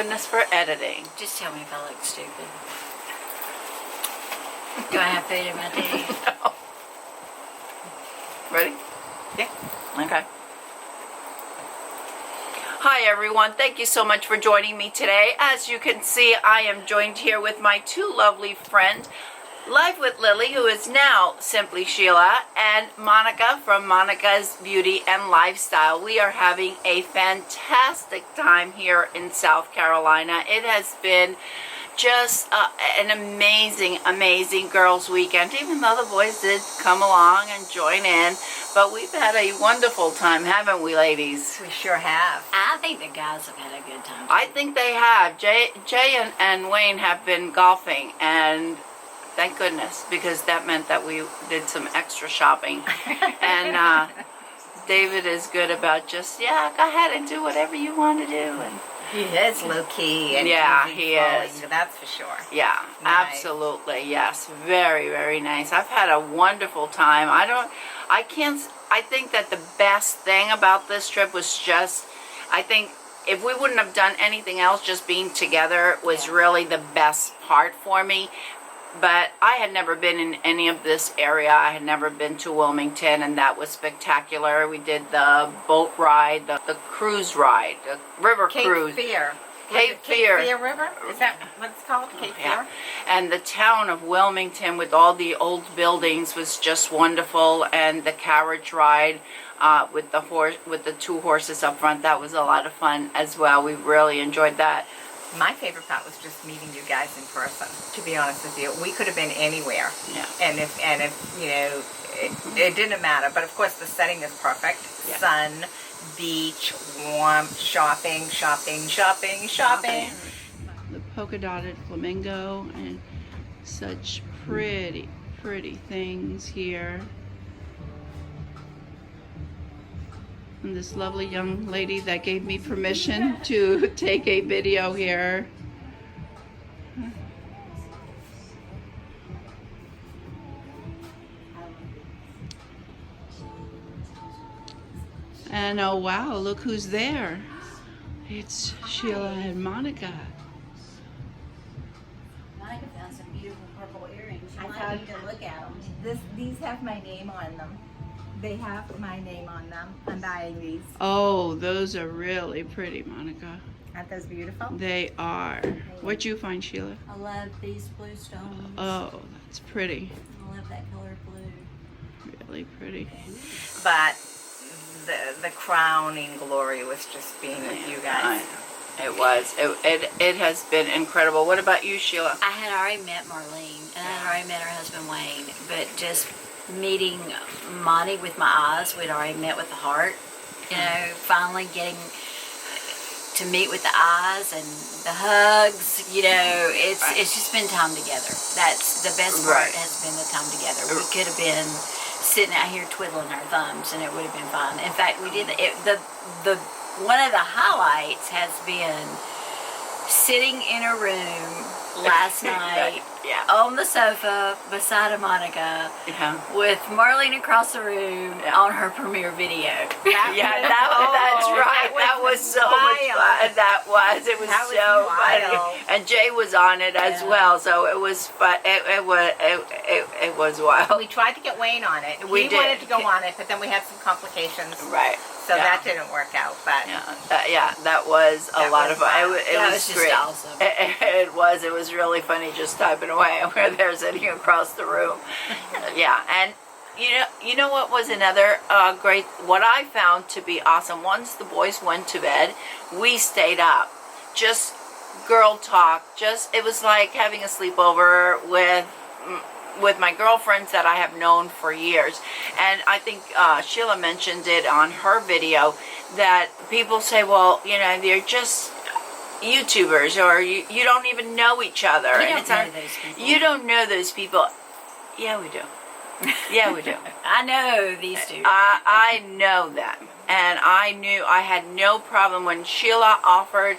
goodness for editing. Just tell me if I look stupid. Do I have food in my teeth? No. Ready? Yeah. Okay. Hi everyone, thank you so much for joining me today. As you can see, I am joined here with my two lovely friends, Live with Lily, who is now simply Sheila, and Monika from Monika's Beauty and Lifestyle. We are having a fantastic time here in South Carolina. It has been just an amazing girls weekend, even though the boys did come along and join in. But we've had a wonderful time, haven't we, ladies? We sure have. I think the guys have had a good time too. I think they have. Jay and Wayne have been golfing, and thank goodness, because that meant that we did some extra shopping. And David is good about just, yeah, go ahead and do whatever you want to do. And he is low key, and yeah, he is. That's for sure. Yeah, nice. Absolutely, yes, very nice. I've had a wonderful time. I think that the best thing about this trip was just, I think if we wouldn't have done anything else, just being together was really the best part for me. But I had never been in any of this area. I had never been to Wilmington, and that was spectacular. We did the boat ride, the cruise ride, the river cruise. Cape Fear River? Is that what it's called? Cape Fear? And the town of Wilmington with all the old buildings was just wonderful, and the carriage ride with the two horses up front, that was a lot of fun as well. We really enjoyed that. My favorite part was just meeting you guys in person, to be honest with you. We could have been anywhere. Yeah. And if you know, it didn't matter. But of course the setting is perfect. Yeah. Sun, beach, warm, shopping. The polka dotted flamingo and such pretty things here. And this lovely young lady that gave me permission to take a video here. And oh wow, look who's there. It's Sheila and Monika. Monika found some beautiful purple earrings. You I might need to look at them. These have my name on them. They have my name on them. I'm buying these. Oh, those are really pretty, Monika. Aren't those beautiful? They are. What'd you find, Sheila? I love these blue stones. Oh, that's pretty. I love that color blue. Really pretty. But the crowning glory was just being with you guys. It was. It has been incredible. What about you, Sheila? I had already met Marlene, and I had already met her husband Wayne, but just meeting Monty with my eyes, we'd already met with the heart. You know, finally getting to meet with the eyes and the hugs. You know, it's just been time together. That's the best part. Has been the time together. We could have been sitting out here twiddling our thumbs, and it would have been fun. In fact, we did the one of the highlights has been sitting in a room last night on the sofa beside Monika with Marlene across the room on her premiere video. That's right. That was so much fun. It was so funny. And Jay was on it as well, so it was fun. It was wild. We tried to get Wayne on it. We wanted to go on it, but then we had some complications. Right. So that didn't work out, but that was a lot of fun. It was just great. Awesome. It was really funny just typing away where they're sitting across the room. And you know what was another great, what I found to be awesome, once the boys went to bed, we stayed up. Just girl talk. It was like having a sleepover with my girlfriends that I have known for years. And I think Sheila mentioned it on her video that people say, well, you know, they're just YouTubers, or you don't even know each other. You don't know those people. Yeah, we do. Yeah, we do. I know these two. I know them. And I had no problem when Sheila offered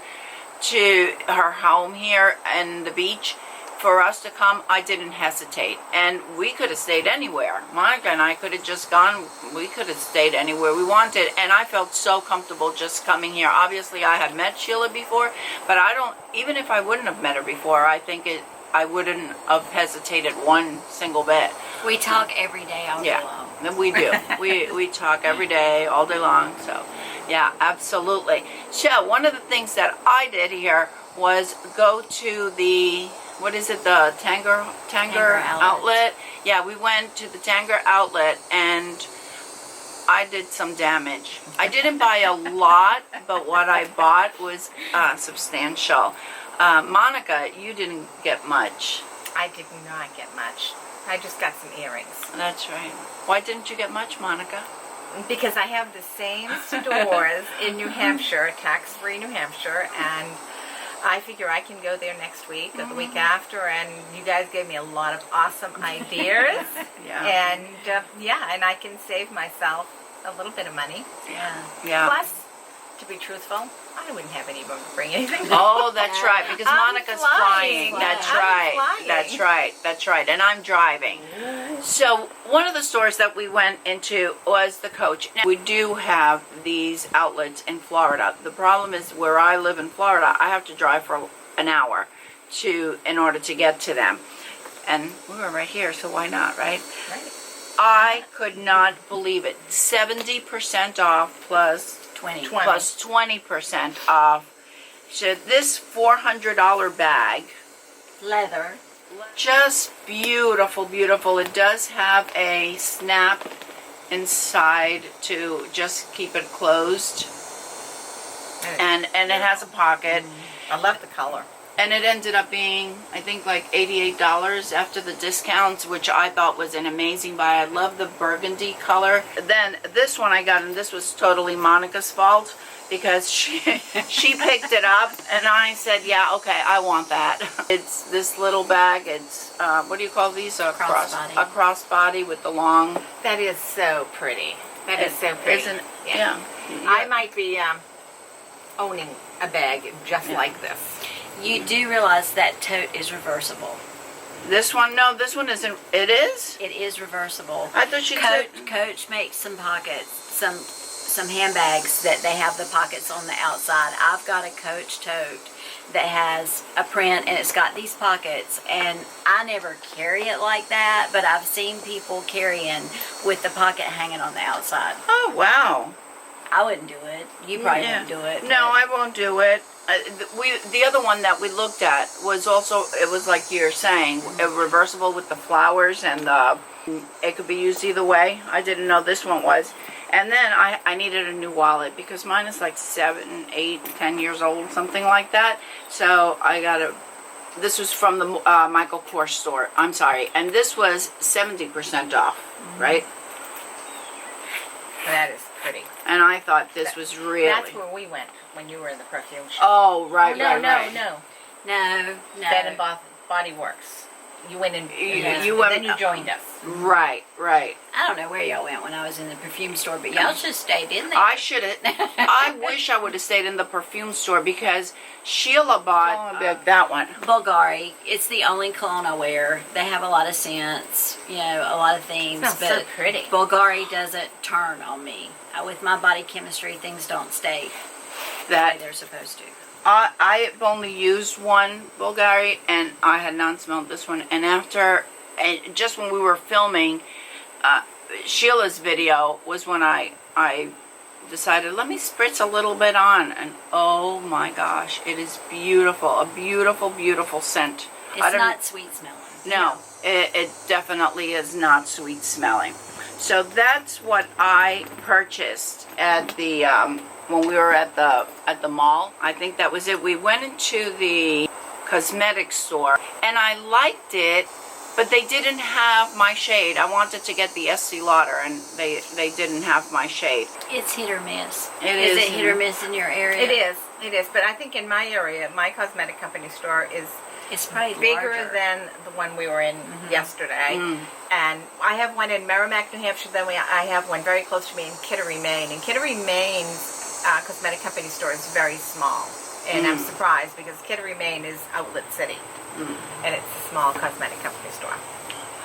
to her home here in the beach for us to come, I didn't hesitate. And we could have stayed anywhere. Monica and I could have just gone, we could have stayed anywhere we wanted. And I felt so comfortable just coming here. Obviously, I had met Shelia before, but I don't, even if I wouldn't have met her before, I think I wouldn't have hesitated one single bit. We talk every day all day long. Yeah, we do. we talk every day, all day long. So, yeah, absolutely. So, one of the things that I did here was go to the, what is it, the Tanger outlet. Yeah, we went to the Tanger outlet and I did some damage. I didn't buy a lot, but what I bought was substantial. Monica, you didn't get much. I did not get much. I just got some earrings. That's right. Why didn't you get much, Monica? Because I have the same stores in New Hampshire, tax-free New Hampshire, and I figure I can go there next week or the week after, and you guys gave me a lot of awesome ideas. Yeah. And and I can save myself a little bit of money. Yeah. Plus, to be truthful, I wouldn't have any room to bring anything. Oh, that's right, because I'm Monica's flying. flying. That's I'm right. flying. That's right. That's right. And I'm driving. So one of the stores that we went into was the Coach. Now, we do have these outlets in Florida. The problem is where I live in Florida, I have to drive for an hour in order to get to them. And we were right here, so why not, right? Right. I could not believe it. 70% off plus 20. plus 20% off. So this $400 bag, Leather. just beautiful, beautiful. It does have a snap inside to just keep it closed, and it has a pocket. I love the color. And it ended up being, I think, like $88 after the discounts, which I thought was an amazing buy. I love the burgundy color. Then this one I got, and this was totally Monica's fault because she picked it up, and I said, yeah, okay, I want that. It's this little bag. It's, what do you call these? A crossbody. A crossbody with the long. That is so pretty. That is so pretty. Isn't, yeah. I might be owning a bag just like this. You do realize that tote is reversible. This one, no, this one isn't. It is? It is reversible. I thought you said. Coach makes some pockets, some handbags that they have the pockets on the outside. I've got a Coach tote that has a print and it's got these pockets, and I never carry it like that, but I've seen people carrying with the pocket hanging on the outside. Oh, wow. I wouldn't do it. You probably wouldn't do it. No, I won't do it. The other one that we looked at was also, it was like you're saying, reversible with the flowers, and it could be used either way. I didn't know this one was. And then I needed a new wallet because mine is like 7, 8, 10 years old, something like that. So I got this was from the Michael Kors store. I'm sorry. And this was 70% off, right? That is pretty. And I thought this was really. That's where we went when you were in the perfume shop. Oh, right, no, right, no, right. No. Bed and Body Works. You went in. You went. Then you joined us. Right. I don't know where y'all went when I was in the perfume store, but y'all should have stayed in there. I should have. I wish I would have stayed in the perfume store because Shelia bought that one. Bulgari. It's the only cologne I wear. They have a lot of scents, a lot of things. Smells but so pretty. Bulgari doesn't turn on me. With my body chemistry, things don't stay the way they're supposed to. I've only used one Bulgari, and I had not smelled this one. And just when we were filming Sheila's video was when I decided, let me spritz a little bit on, and oh my gosh, it is beautiful. A beautiful, beautiful scent. It's not sweet smelling. No, it definitely is not sweet smelling. So that's what I purchased at the when we were at the mall. I think that was it. We went into the cosmetic store and I liked it, but they didn't have my shade. I wanted to get the Estee Lauder, and they didn't have my shade. It's hit or miss. Is it hit or miss in your area? It is. But I think in my area, my cosmetic company store is it's probably bigger larger than the one we were in yesterday. And I have one in Merrimack, New Hampshire. Then I have one very close to me in Kittery, Maine. And Kittery, Maine's cosmetic company store is very small. And I'm surprised because Kittery, Maine is Outlet City. And it's a small cosmetic company store.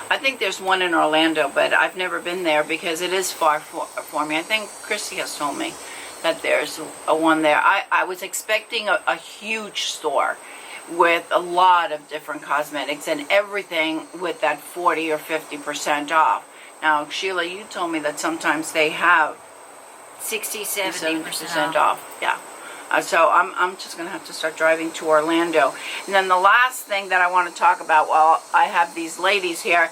I think there's one in Orlando, but I've never been there because it is far for me. I think Christy has told me that there's a one there. I was expecting a huge store with a lot of different cosmetics and everything with that 40 or 50% off. Now, Sheila, you told me that sometimes they have 60, 70% off. Yeah. So I'm just going to have to start driving to Orlando. And then the last thing that I want to talk about while I have these ladies here,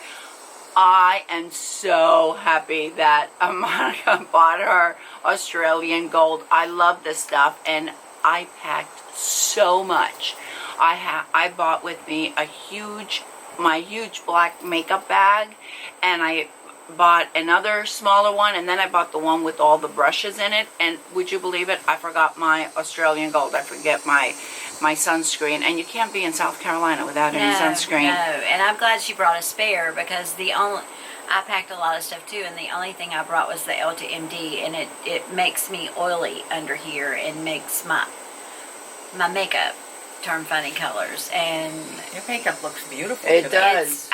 I am so happy that Monika bought her Australian Gold. I love this stuff, and I packed so much. I bought with me my huge black makeup bag, and I bought another smaller one, and then I bought the one with all the brushes in it. And would you believe it, I forgot my Australian Gold. I forget my sunscreen, and you can't be in South Carolina without any sunscreen. No, and I'm glad she brought a spare because I packed a lot of stuff too, and the only thing I brought was the Elta MD, and it makes me oily under here and makes my makeup turn funny colors. And your makeup looks beautiful. It does.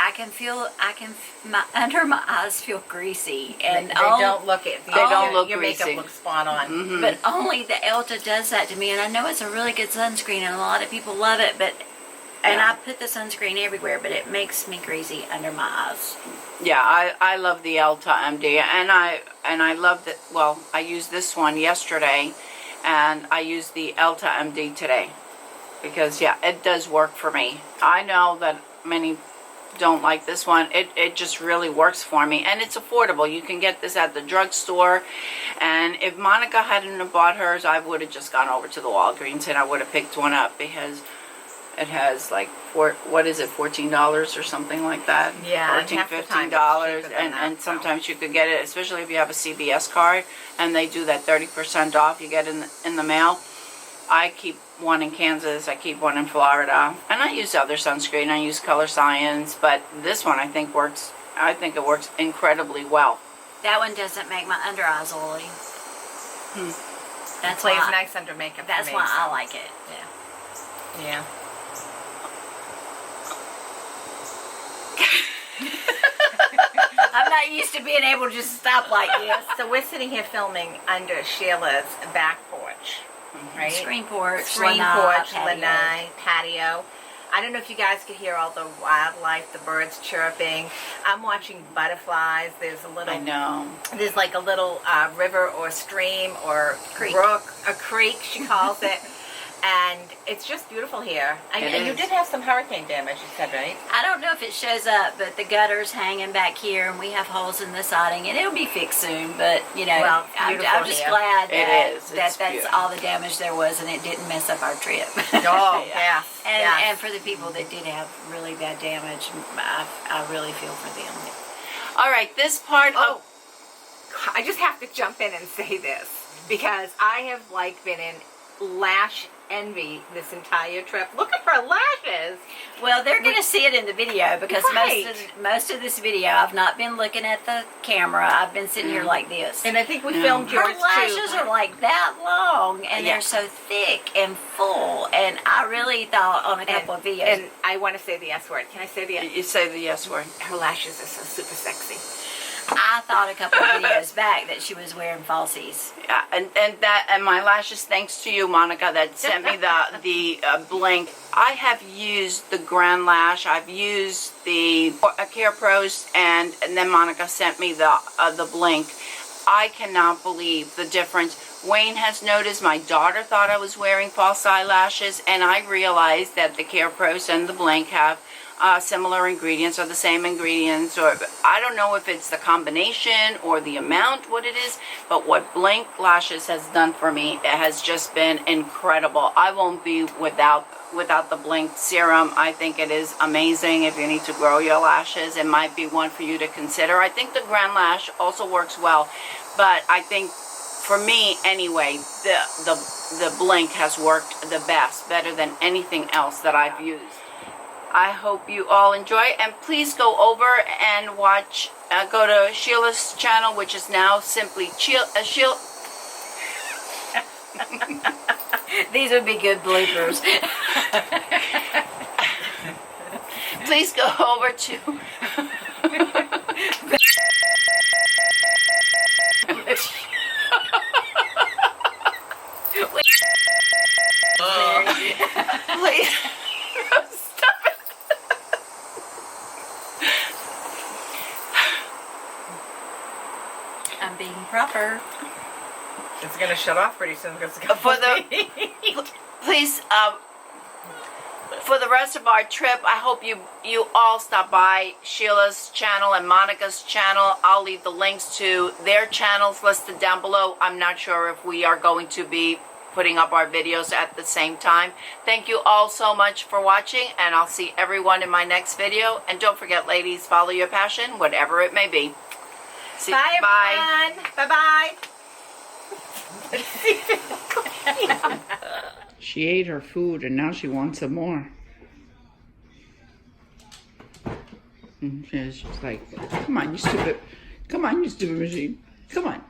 Under my eyes feel greasy, and they don't look it. They don't look your greasy. makeup looks spot on. But only the Elta does that to me, and I know it's a really good sunscreen, and a lot of people love it. And I put the sunscreen everywhere, but it makes me greasy under my eyes. Yeah, I love the Elta MD, and I love that. Well, I used this one yesterday, and I used the Elta MD today. Because, yeah, it does work for me. I know that many don't like this one. It just really works for me. And it's affordable. You can get this at the drugstore. And if Monika hadn't have bought hers, I would have just gone over to the Walgreens and I would have picked one up. Because it has like, $14 or something like that? Yeah, $14, $15. And sometimes you could get it, especially if you have a CVS card. And they do that 30% off you get in the mail. I keep one in Kansas, I keep one in Florida, and I use other sunscreen. I use Color Science, but this one I think it works incredibly well. That one doesn't make my under eyes oily. That plays nice under makeup. That's why I like it. Yeah. I'm not used to being able to just stop like this. So we're sitting here filming under Sheila's back porch. Right? Screen porch, lanai, patio. I don't know if you guys could hear all the wildlife, the birds chirping. I'm watching butterflies. There's a little. I know. There's like a little river or stream or brook, a creek she calls it. And it's just beautiful here. And you did have some hurricane damage, you said, right? I don't know if it shows up, but the gutter's hanging back here, and we have holes in the siding, and it'll be fixed soon. But, you know, well, I'm just glad that's beautiful. all the damage there was, and it didn't mess up our trip. Oh, yeah. And for the people that did have really bad damage, I really feel for them. All right, this part of... I just have to jump in and say this, because I have, been in lash envy this entire trip. Look at her lashes. Well, they're going to see it in the video because most of this video I've not been looking at the camera. I've been sitting here like this. And I think we filmed yours too. Her lashes are like that long, and they're so thick and full. And I really thought on a couple of videos. And I want to say the S word. Can I say the S word? You say the S word. Her lashes are so super sexy. I thought a couple of videos back that she was wearing falsies. Yeah, and my lashes, thanks to you, Monika, that sent me the Blinq. I have used the Grand Lash. I've used the Care Pros, and then Monika sent me the Blinq. I cannot believe the difference. Wayne has noticed my daughter thought I was wearing false eyelashes, and I realized that the Care Pros and the Blinq have similar ingredients or the same ingredients, or I don't know if it's the combination or the amount, what it is, but what Blinq Lashes has done for me, it has just been incredible. I won't be without the Blinq serum. I think it is amazing. If you need to grow your lashes, it might be one for you to consider. I think the Grand Lash also works well, but I think for me anyway, the Blinq has worked the best, better than anything else that I've used. I hope you all enjoy, and please go over and watch, go to Sheila's channel, which is now simply These would be good bloopers. Please go over to please stop it. I'm being proper. It's gonna shut off pretty soon because it's got For the please for the rest of our trip, I hope you all stop by Sheila's channel and Monica's channel. I'll leave the links to their channels listed down below. I'm not sure if we are going to be putting up our videos at the same time. Thank you all so much for watching, and I'll see everyone in my next video. And don't forget, ladies, follow your passion, whatever it may be. See, Bye, everyone. Bye-bye. She ate her food and now she wants some more. And she's like, come on, you stupid machine. Come on.